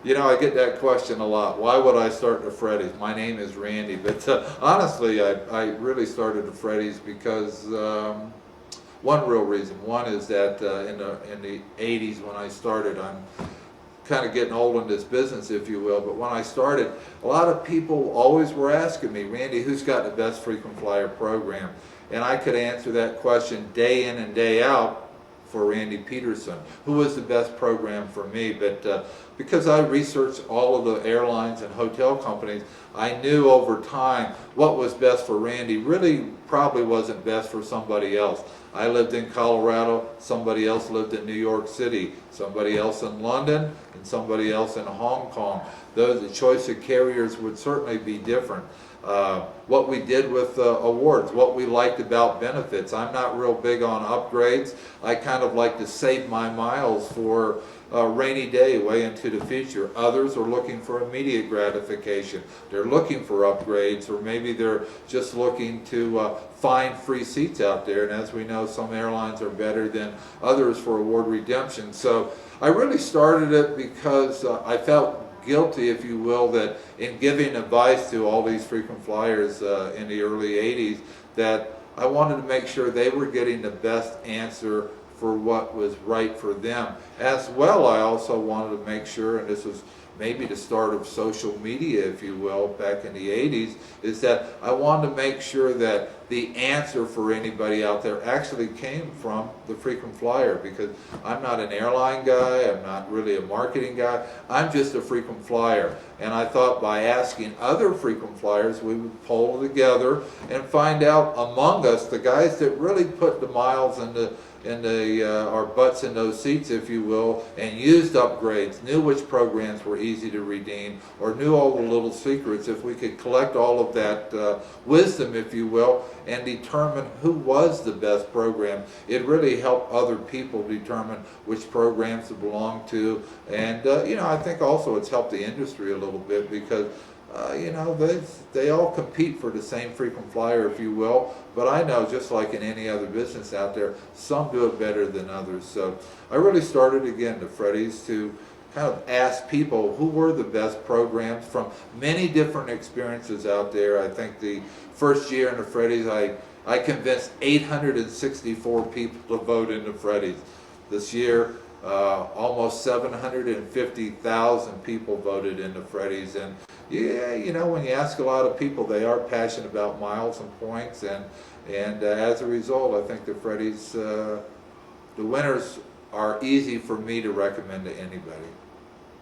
You know, I get that question a lot. Why would I start the Freddie's? My name is Randy, but honestly, I really started the Freddie's because one real reason. One is that in the 80s when I started, I'm kind of getting old in this business, if you will, but when I started, a lot of people always were asking me, Randy, who's got the best frequent flyer program? And I could answer that question day in and day out for Randy Petersen, who was the best program for me. But because I researched all of the airlines and hotel companies, I knew over time what was best for Randy really probably wasn't best for somebody else. I lived in Colorado, somebody else lived in New York City, somebody else in London, and somebody else in Hong Kong. The choice of carriers would certainly be different. What we did with awards, what we liked about benefits. I'm not real big on upgrades. I kind of like to save my miles for a rainy day way into the future. Others are looking for immediate gratification. They're looking for upgrades, or maybe they're just looking to find free seats out there. And as we know, some airlines are better than others for award redemption. So I really started it because I felt guilty, if you will, that in giving advice to all these frequent flyers in the early 80s, that I wanted to make sure they were getting the best answer for what was right for them. As well, I also wanted to make sure, and this was maybe the start of social media, if you will, back in the 80s, is that I wanted to make sure that the answer for anybody out there actually came from the frequent flyer, because I'm not an airline guy, I'm not really a marketing guy, I'm just a frequent flyer. And I thought by asking other frequent flyers, we would poll together and find out among us, the guys that really put the miles into our butts in those seats, if you will, and used upgrades, knew which programs were easy to redeem, or knew all the little secrets. If we could collect all of that wisdom, if you will, and determine who was the best program, it really helped other people determine which programs to belong to. And you know, I think also it's helped the industry a little bit, because you know, they all compete for the same frequent flyer, if you will, but I know, just like in any other business out there, some do it better than others. So I really started again the Freddie's to kind of ask people who were the best programs from many different experiences out there. I think the first year in the Freddie's, I convinced 864 people to vote in the Freddie's. This year, almost 750,000 people voted in the Freddie's. And yeah, you know, when you ask a lot of people, they are passionate about miles and points, and as a result, I think the Freddie's, the winners are easy for me to recommend to anybody.